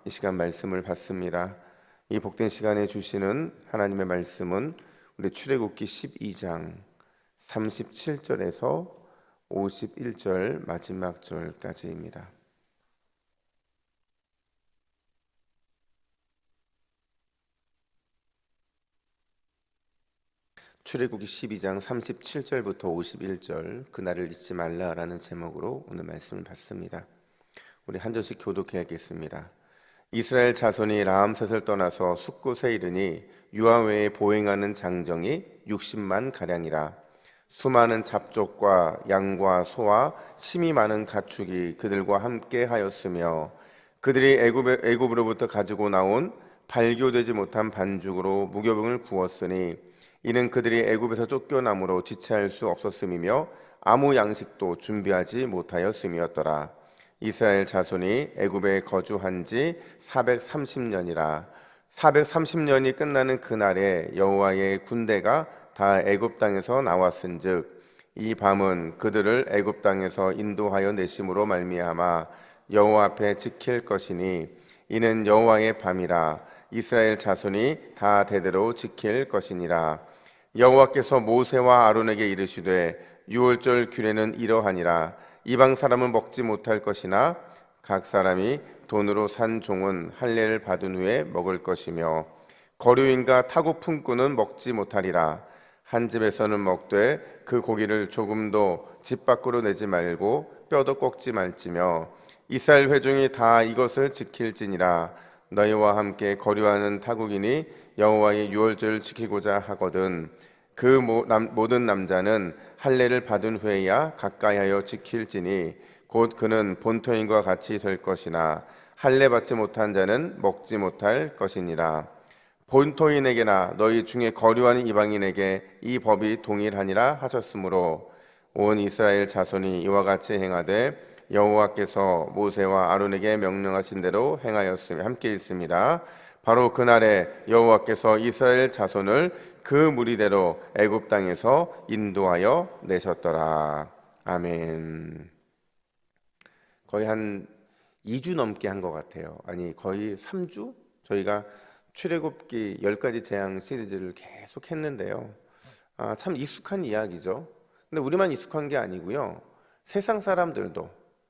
이 시간 말씀을 받습니다. 이 복된 시간에 주시는 하나님의 말씀은 우리 출애굽기 12장 37절에서 51절 마지막 절까지입니다. 출애굽기 12장 37절부터 51절 그날을 잊지 말라라는 제목으로 오늘 말씀을 받습니다. 우리 한 절씩 교독해야겠습니다. 이스라엘 자손이 라암셋을 떠나서 숫곳에 이르니 유아외에 보행하는 장정이 60만 가량이라. 수많은 잡족과 양과 소와 심이 많은 가축이 그들과 함께 하였으며 그들이 애굽으로부터 가지고 나온 발교되지 못한 반죽으로 무교병을 구웠으니 이는 그들이 애굽에서 쫓겨남으로 지체할 수 없었음이며 아무 양식도 준비하지 못하였음이었더라. 이스라엘 자손이 애굽에 거주한 지 430년이라. 430년이 끝나는 그날에 여호와의 군대가 다 애굽 땅에서 나왔은즉 이 밤은 그들을 애굽 땅에서 인도하여 내심으로 말미암아 여호와 앞에 지킬 것이니 이는 여호와의 밤이라. 이스라엘 자손이 다 대대로 지킬 것이니라. 여호와께서 모세와 아론에게 이르시되 유월절 규례는 이러하니라. 이방 사람은 먹지 못할 것이나 각 사람이 돈으로 산 종은 할례를 받은 후에 먹을 것이며 거류인과 타고 품꾼은 먹지 못하리라. 한 집에서는 먹되 그 고기를 조금도 집 밖으로 내지 말고 뼈도 꺾지 말지며 이스라엘 회중이 다 이것을 지킬지니라. 너희와 함께 거류하는 타국인이 여호와의 유월절을 지키고자 하거든 그 모든 남자는 할례를 받은 후에야 가까이하여 지킬지니 곧 그는 본토인과 같이 될 것이나 할례 받지 못한 자는 먹지 못할 것이니라. 본토인에게나 너희 중에 거류하는 이방인에게 이 법이 동일하니라 하셨으므로 온 이스라엘 자손이 이와 같이 행하되 여호와께서 모세와 아론에게 명령하신 대로 행하였으며 함께 읽습니다. 바로 그날에 여호와께서 이스라엘 자손을 그 무리대로 애굽 땅에서 인도하여 내셨더라. 아멘. 거의 한 2주 넘게 한 것 같아요. 아니 거의 3주? 저희가 출애굽기 10가지 재앙 시리즈를 계속 했는데요. 참 익숙한 이야기죠. 근데 우리만 익숙한 게 아니고요. 세상 사람들도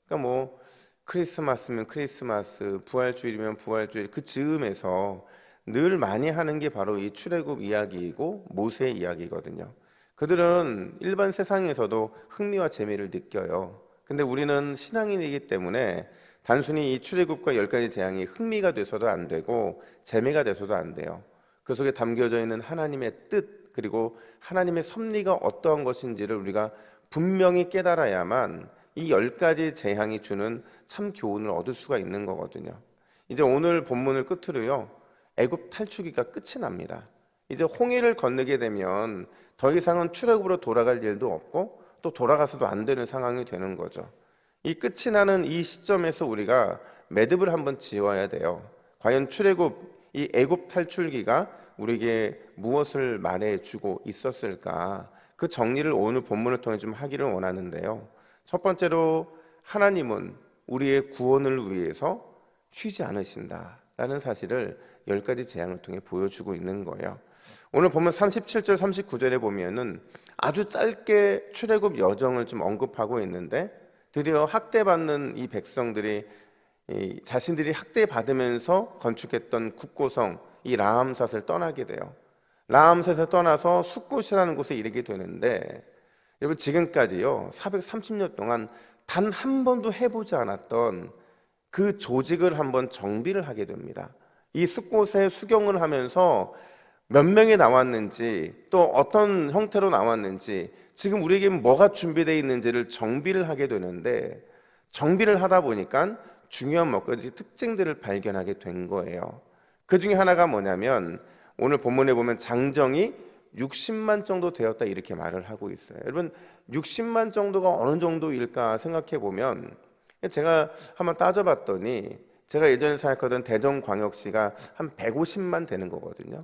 그러니까 뭐 크리스마스면 크리스마스, 부활주일이면 부활주일 그 즈음에서 늘 많이 하는 게 바로 이 출애굽 이야기이고 모세 이야기거든요. 그들은 일반 세상에서도 흥미와 재미를 느껴요. 근데 우리는 신앙인이기 때문에 단순히 이 출애굽과 10가지 재앙이 흥미가 돼서도 안 되고 재미가 돼서도 안 돼요. 그 속에 담겨져 있는 하나님의 뜻 그리고 하나님의 섭리가 어떠한 것인지를 우리가 분명히 깨달아야만 이 10가지 재앙이 주는 참 교훈을 얻을 수가 있는 거거든요. 이제 오늘 본문을 끝으로요 애굽 탈출기가 끝이 납니다. 이제 홍해를 건너게 되면 더 이상은 출애굽으로 돌아갈 일도 없고 또 돌아가서도 안 되는 상황이 되는 거죠. 이 끝이 나는 이 시점에서 우리가 매듭을 한번 지어야 돼요. 과연 출애굽 이 애굽 탈출기가 우리에게 무엇을 말해주고 있었을까? 그 정리를 오늘 본문을 통해 좀 하기를 원하는데요. 첫 번째로 하나님은 우리의 구원을 위해서 쉬지 않으신다라는 사실을 10가지 재앙을 통해 보여주고 있는 거예요. 오늘 보면 37절 39절에 보면은 아주 짧게 출애굽 여정을 좀 언급하고 있는데 드디어 학대받는 이 백성들이 자신들이 학대받으면서 건축했던 국고성 이 라암셋을 떠나게 돼요. 라암셋을 떠나서 숫곳이라는 곳에 이르게 되는데 여러분 지금까지요 430년 동안 단 한 번도 해보지 않았던 그 조직을 한번 정비를 하게 됩니다. 이 숫곳에 수경을 하면서 몇 명이 나왔는지 또 어떤 형태로 나왔는지 지금 우리에게 뭐가 준비되어 있는지를 정비를 하게 되는데 정비를 하다 보니까 중요한 몇 가지 특징들을 발견하게 된 거예요. 그 중에 하나가 뭐냐면 오늘 본문에 보면 장정이 60만 정도 되었다 이렇게 말을 하고 있어요. 여러분 60만 정도가 어느 정도일까 생각해 보면 제가 한번 따져봤더니 제가 예전에 생각하던 대전광역시가 한 150만 되는 거거든요.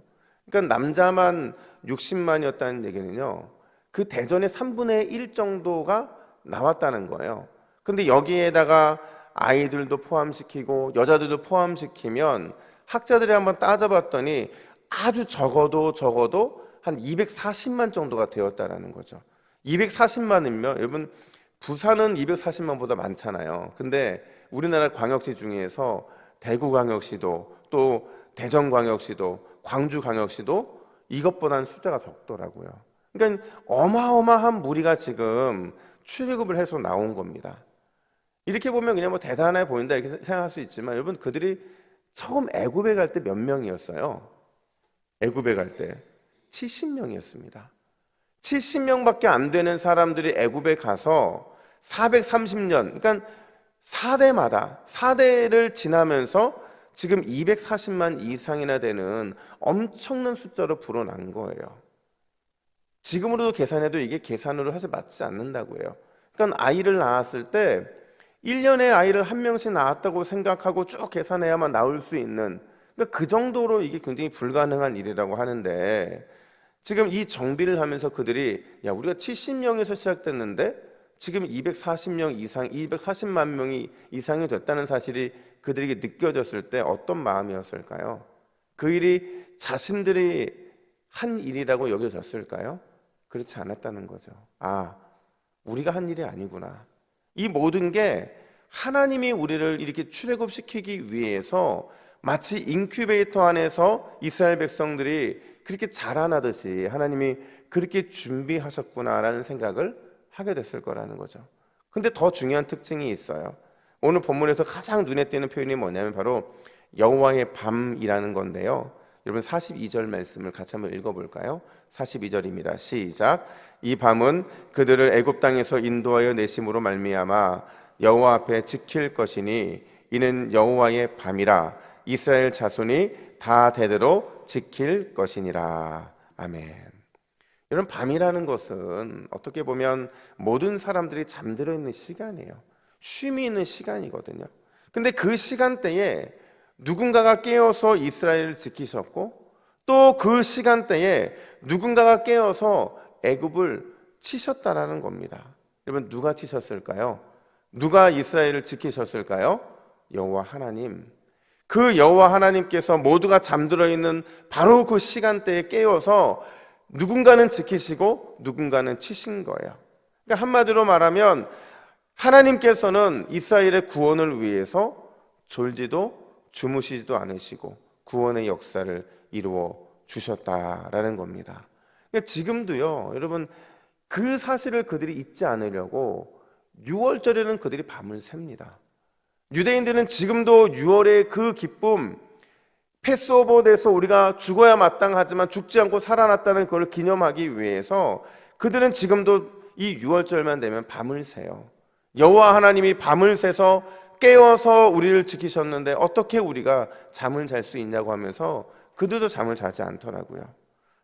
그러니까 남자만 60만이었다는 얘기는요 그 대전의 3분의 1 정도가 나왔다는 거예요. 근데 여기에다가 아이들도 포함시키고 여자들도 포함시키면 학자들이 한번 따져봤더니 아주 적어도 한 240만 정도가 되었다라는 거죠. 240만이면 여러분 부산은 240만보다 많잖아요. 근데 우리나라 광역시 중에서 대구광역시도 또 대전광역시도 광주광역시도 이것보다는 숫자가 적더라고요. 그러니까 어마어마한 무리가 지금 출애굽을 해서 나온 겁니다. 이렇게 보면 그냥 뭐 대단해 보인다 이렇게 생각할 수 있지만 여러분 그들이 처음 애굽에 갈 때 몇 명이었어요? 애굽에 갈 때 70명이었습니다. 70명밖에 안 되는 사람들이 애굽에 가서 430년, 그러니까 4대를 지나면서 지금 240만 이상이나 되는 엄청난 숫자로 불어난 거예요. 지금으로도 계산해도 이게 계산으로 사실 맞지 않는다고 해요. 그러니까 아이를 낳았을 때 1년에 아이를 한 명씩 낳았다고 생각하고 쭉 계산해야만 나올 수 있는, 그러니까 그 정도로 이게 굉장히 불가능한 일이라고 하는데, 지금 이 정비를 하면서 그들이 야 우리가 70명에서 시작됐는데 지금 240명 이상, 240만 명이 이상이 됐다는 사실이 그들에게 느껴졌을 때 어떤 마음이었을까요? 그 일이 자신들이 한 일이라고 여겨졌을까요? 그렇지 않았다는 거죠. 아, 우리가 한 일이 아니구나. 이 모든 게 하나님이 우리를 이렇게 출애굽시키기 위해서 마치 인큐베이터 안에서 이스라엘 백성들이 그렇게 자라나듯이 하나님이 그렇게 준비하셨구나라는 생각을 하게 됐을 거라는 거죠. 근데 더 중요한 특징이 있어요. 오늘 본문에서 가장 눈에 띄는 표현이 뭐냐면 바로 여호와의 밤이라는 건데요. 여러분 42절 말씀을 같이 한번 읽어볼까요? 42절입니다. 시작. 이 밤은 그들을 애굽 땅에서 인도하여 내심으로 말미암아 여호와 앞에 지킬 것이니 이는 여호와의 밤이라 이스라엘 자손이 다 대대로 지킬 것이니라. 아멘. 여러분 밤이라는 것은 어떻게 보면 모든 사람들이 잠들어 있는 시간이에요. 쉼이 있는 시간이거든요. 근데 그 시간대에 누군가가 깨어서 이스라엘을 지키셨고 또 그 시간대에 누군가가 깨어서 애굽을 치셨다라는 겁니다. 여러분 누가 치셨을까요? 누가 이스라엘을 지키셨을까요? 여호와 하나님. 그 여호와 하나님께서 모두가 잠들어 있는 바로 그 시간대에 깨어서 누군가는 지키시고 누군가는 치신 거예요. 그러니까 한마디로 말하면 하나님께서는 이스라엘의 구원을 위해서 졸지도 주무시지도 않으시고 구원의 역사를 이루어 주셨다라는 겁니다. 그러니까 지금도요, 여러분 그 사실을 그들이 잊지 않으려고 6월절에는 그들이 밤을 셉니다. 유대인들은 지금도 6월의 그 기쁨, 패스오버에서 우리가 죽어야 마땅하지만 죽지 않고 살아났다는 걸 기념하기 위해서 그들은 지금도 이 6월절만 되면 밤을 새요. 여호와 하나님이 밤을 새서 깨워서 우리를 지키셨는데 어떻게 우리가 잠을 잘 수 있냐고 하면서 그들도 잠을 자지 않더라고요.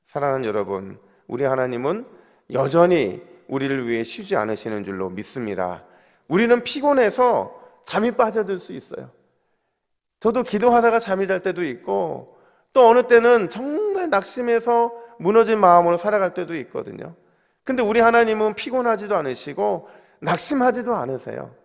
사랑하는 여러분, 우리 하나님은 여전히 우리를 위해 쉬지 않으시는 줄로 믿습니다. 우리는 피곤해서 잠이 빠져들 수 있어요. 저도 기도하다가 잠이 잘 때도 있고 또 어느 때는 정말 낙심해서 무너진 마음으로 살아갈 때도 있거든요. 근데 우리 하나님은 피곤하지도 않으시고 낙심하지도 않으세요.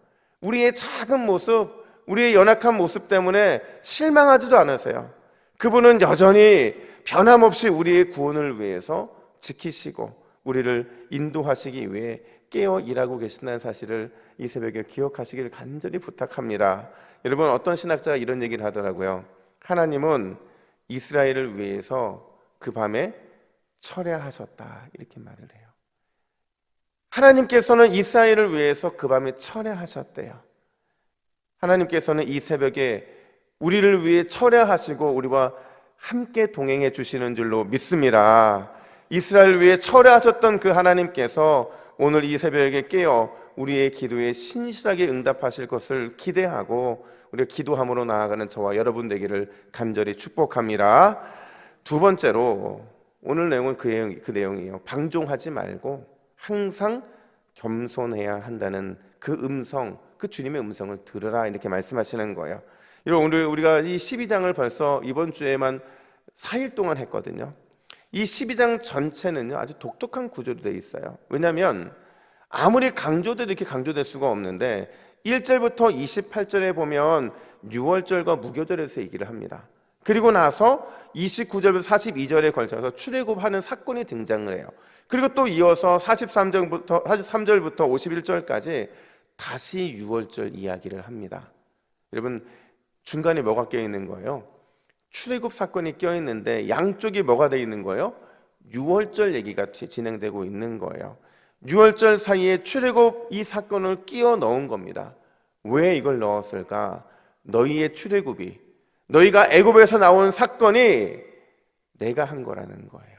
우리의 작은 모습, 우리의 연약한 모습 때문에 실망하지도 않으세요. 그분은 여전히 변함없이 우리의 구원을 위해서 지키시고 우리를 인도하시기 위해 깨어 일하고 계신다는 사실을 이 새벽에 기억하시길 간절히 부탁합니다. 여러분 어떤 신학자가 이런 얘기를 하더라고요. 하나님은 이스라엘을 위해서 그 밤에 철야하셨다 이렇게 말을 해요. 하나님께서는 이스라엘을 위해서 그 밤에 철야하셨대요. 하나님께서는 이 새벽에 우리를 위해 철야하시고 우리와 함께 동행해 주시는 줄로 믿습니다. 이스라엘을 위해 철야하셨던 그 하나님께서 오늘 이 새벽에 깨어 우리의 기도에 신실하게 응답하실 것을 기대하고 우리가 기도함으로 나아가는 저와 여러분 되기를 간절히 축복합니다. 두 번째로 오늘 내용은 그 내용이에요. 방종하지 말고 항상 겸손해야 한다는 그 음성, 그 주님의 음성을 들으라 이렇게 말씀하시는 거예요. 여러분 오늘 우리가 이 12장을 벌써 이번 주에만 4일 동안 했거든요. 이 12장 전체는요 아주 독특한 구조로 되어 있어요. 왜냐하면 아무리 강조돼도 이렇게 강조될 수가 없는데 1절부터 28절에 보면 유월절과 무교절에서 얘기를 합니다. 그리고 나서 29절부터 42절에 걸쳐서 출애굽하는 사건이 등장을 해요. 그리고 또 이어서 43절부터 51절까지 다시 유월절 이야기를 합니다. 여러분, 중간에 뭐가 껴있는 거예요? 출애굽 사건이 껴있는데 양쪽이 뭐가 돼 있는 거예요? 유월절 얘기가 진행되고 있는 거예요. 유월절 사이에 출애굽 이 사건을 끼워 넣은 겁니다. 왜 이걸 넣었을까? 너희의 출애굽이, 너희가 애굽에서 나온 사건이 내가 한 거라는 거예요.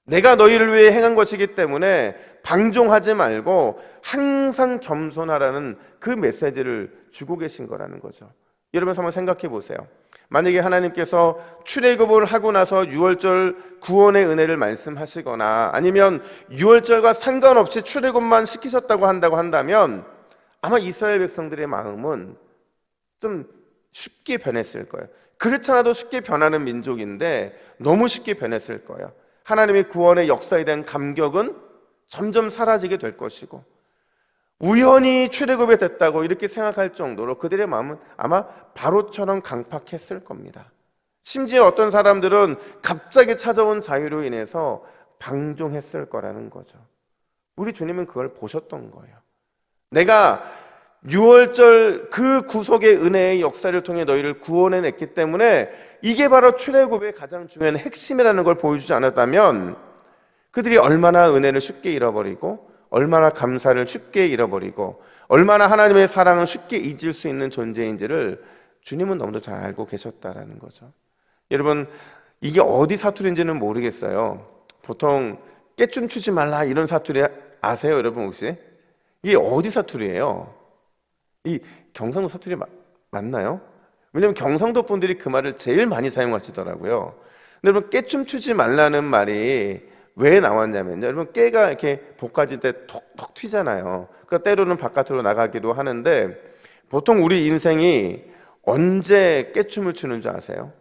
내가 너희를 위해 행한 것이기 때문에 방종하지 말고 항상 겸손하라는 그 메시지를 주고 계신 거라는 거죠. 여러분 한번 생각해 보세요. 만약에 하나님께서 출애굽을 하고 나서 유월절 구원의 은혜를 말씀하시거나 아니면 유월절과 상관없이 출애굽만 시키셨다고 한다면 아마 이스라엘 백성들의 마음은 좀 쉽게 변했을 거예요. 그렇지 않아도 쉽게 변하는 민족인데 너무 쉽게 변했을 거예요. 하나님의 구원의 역사에 대한 감격은 점점 사라지게 될 것이고 우연히 출애굽이 됐다고 이렇게 생각할 정도로 그들의 마음은 아마 바로처럼 강팍했을 겁니다. 심지어 어떤 사람들은 갑자기 찾아온 자유로 인해서 방종했을 거라는 거죠. 우리 주님은 그걸 보셨던 거예요. 내가 6월절 그 구속의 은혜의 역사를 통해 너희를 구원해냈기 때문에 이게 바로 출애굽의 가장 중요한 핵심이라는 걸 보여주지 않았다면 그들이 얼마나 은혜를 쉽게 잃어버리고 얼마나 감사를 쉽게 잃어버리고 얼마나 하나님의 사랑을 쉽게 잊을 수 있는 존재인지를 주님은 너무도 잘 알고 계셨다라는 거죠. 여러분, 이게 어디 사투리인지는 모르겠어요. 보통 깨춤 추지 말라 이런 사투리 아세요, 여러분 혹시? 이게 어디 사투리예요? 이 경상도 사투리 맞나요? 왜냐면 경상도 분들이 그 말을 제일 많이 사용하시더라고요. 근데 여러분, 깨춤 추지 말라는 말이 왜 나왔냐면요, 여러분, 깨가 이렇게 볶아질 때 톡톡 튀잖아요. 그러니까 때로는 바깥으로 나가기도 하는데 보통 우리 인생이 언제 깨춤을 추는 줄 아세요?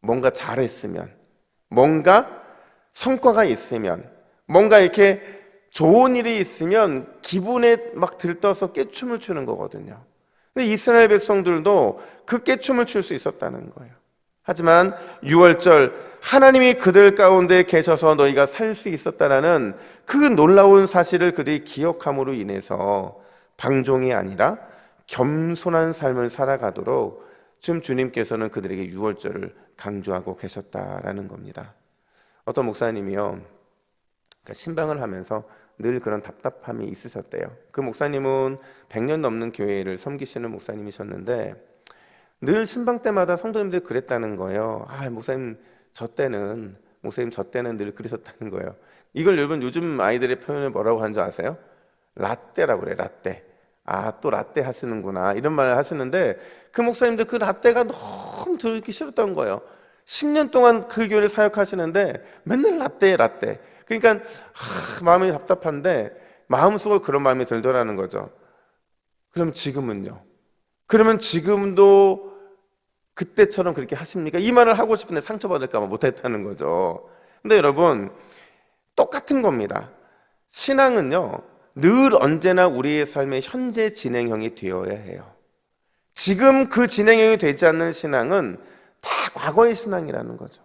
뭔가 잘했으면, 뭔가 성과가 있으면, 뭔가 이렇게 좋은 일이 있으면 기분에 막 들떠서 깨춤을 추는 거거든요. 근데 이스라엘 백성들도 그 깨춤을 출 수 있었다는 거예요. 하지만 6월절 하나님이 그들 가운데 계셔서 너희가 살 수 있었다라는 그 놀라운 사실을 그들이 기억함으로 인해서 방종이 아니라 겸손한 삶을 살아가도록 지금 주님께서는 그들에게 6월절을 강조하고 계셨다라는 겁니다. 어떤 목사님이요, 신방을 하면서 늘 그런 답답함이 있으셨대요. 그 목사님은 100년 넘는 교회를 섬기시는 목사님이셨는데 늘 신방 때마다 성도님들이 그랬다는 거예요. 목사님 저 때는 늘 그러셨다는 거예요. 이걸 여러분 요즘 아이들의 표현을 뭐라고 하는 줄 아세요? 라떼라고 그래요. 라떼. 또 라떼 하시는구나 이런 말을 하시는데 그 목사님들 그 라떼가 너무 들기 싫었던 거예요. 10년 동안 그 교회를 사역하시는데 맨날 라떼. 그러니까 마음이 답답한데 마음속으로 그런 마음이 들더라는 거죠. 그럼 지금은요? 그러면 지금도 그때처럼 그렇게 하십니까? 이 말을 하고 싶은데 상처받을까 봐 못했다는 거죠. 근데 여러분, 똑같은 겁니다. 신앙은요, 늘 언제나 우리의 삶의 현재 진행형이 되어야 해요. 지금 그 진행형이 되지 않는 신앙은 다 과거의 신앙이라는 거죠.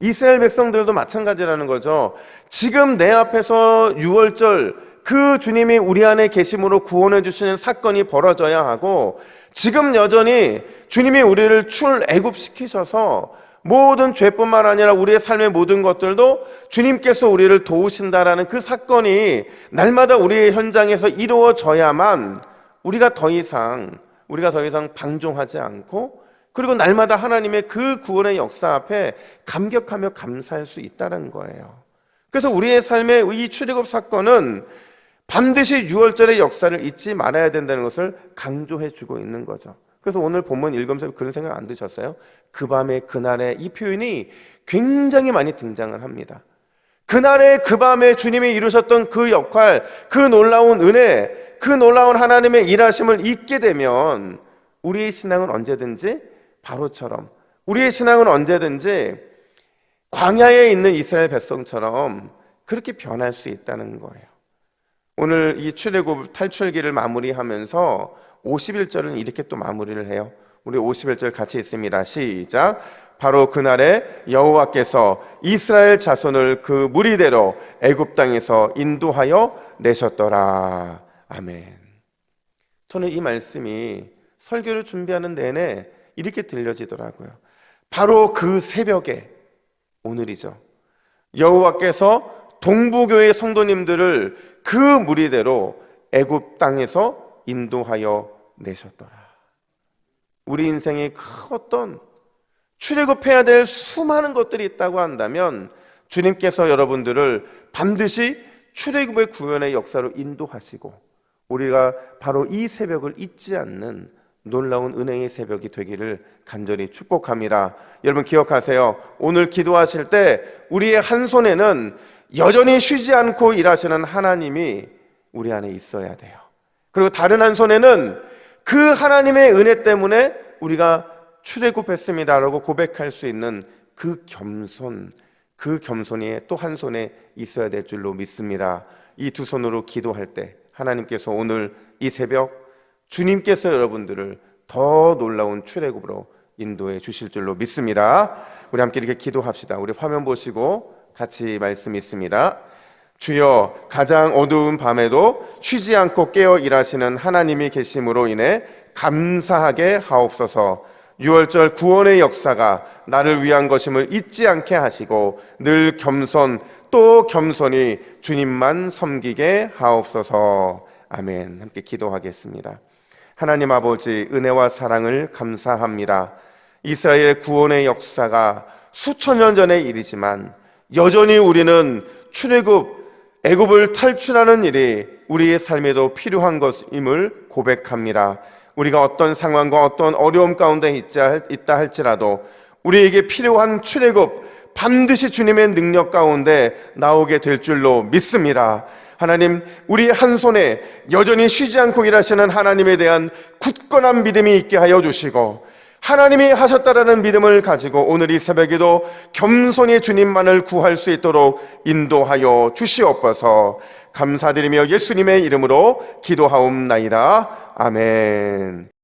이스라엘 백성들도 마찬가지라는 거죠. 지금 내 앞에서 6월절 그 주님이 우리 안에 계심으로 구원해 주시는 사건이 벌어져야 하고 지금 여전히 주님이 우리를 출애굽시키셔서 모든 죄뿐만 아니라 우리의 삶의 모든 것들도 주님께서 우리를 도우신다라는 그 사건이 날마다 우리의 현장에서 이루어져야만 우리가 더 이상 방종하지 않고 그리고 날마다 하나님의 그 구원의 역사 앞에 감격하며 감사할 수 있다는 거예요. 그래서 우리의 삶의 이 출애굽 사건은 반드시 6월절의 역사를 잊지 말아야 된다는 것을 강조해 주고 있는 거죠. 그래서 오늘 본문 읽으면서 그런 생각 안 드셨어요? 그 밤에 그날에 이 표현이 굉장히 많이 등장을 합니다. 그날에 그 밤에 주님이 이루셨던 그 역할, 그 놀라운 은혜, 그 놀라운 하나님의 일하심을 잊게 되면 우리의 신앙은 언제든지 바로처럼, 우리의 신앙은 언제든지 광야에 있는 이스라엘 백성처럼 그렇게 변할 수 있다는 거예요. 오늘 이 출애굽 탈출기를 마무리하면서 51절은 이렇게 또 마무리를 해요. 우리 51절 같이 있습니다. 시작. 바로 그날에 여호와께서 이스라엘 자손을 그 무리대로 애굽 땅에서 인도하여 내셨더라. 아멘. 저는 이 말씀이 설교를 준비하는 내내 이렇게 들려지더라고요. 바로 그 새벽에, 오늘이죠, 여호와께서 동부교회 성도님들을 그 무리대로 애굽 땅에서 인도하여 내셨더라. 우리 인생에 어떤 출애굽해야 될 수많은 것들이 있다고 한다면 주님께서 여러분들을 반드시 출애굽의 구원의 역사로 인도하시고 우리가 바로 이 새벽을 잊지 않는 놀라운 은혜의 새벽이 되기를 간절히 축복합니다. 여러분 기억하세요. 오늘 기도하실 때 우리의 한 손에는 여전히 쉬지 않고 일하시는 하나님이 우리 안에 있어야 돼요. 그리고 다른 한 손에는 그 하나님의 은혜 때문에 우리가 출애굽했습니다라고 고백할 수 있는 그 겸손이 또 한 손에 있어야 될 줄로 믿습니다. 이 두 손으로 기도할 때 하나님께서 오늘 이 새벽 주님께서 여러분들을 더 놀라운 출애굽으로 인도해 주실 줄로 믿습니다. 우리 함께 이렇게 기도합시다. 우리 화면 보시고 같이 말씀 있습니다. 주여, 가장 어두운 밤에도 쉬지 않고 깨어 일하시는 하나님이 계심으로 인해 감사하게 하옵소서. 6월절 구원의 역사가 나를 위한 것임을 잊지 않게 하시고 늘 겸손 또 겸손히 주님만 섬기게 하옵소서. 아멘. 함께 기도하겠습니다. 하나님 아버지, 은혜와 사랑을 감사합니다. 이스라엘 구원의 역사가 수천 년 전의 일이지만 여전히 우리는 출애굽, 애굽을 탈출하는 일이 우리의 삶에도 필요한 것임을 고백합니다. 우리가 어떤 상황과 어떤 어려움 가운데 있다 할지라도 우리에게 필요한 출애굽 반드시 주님의 능력 가운데 나오게 될 줄로 믿습니다. 하나님, 우리 한 손에 여전히 쉬지 않고 일하시는 하나님에 대한 굳건한 믿음이 있게 하여 주시고 하나님이 하셨다라는 믿음을 가지고 오늘 이 새벽에도 겸손히 주님만을 구할 수 있도록 인도하여 주시옵소서. 감사드리며 예수님의 이름으로 기도하옵나이다. 아멘.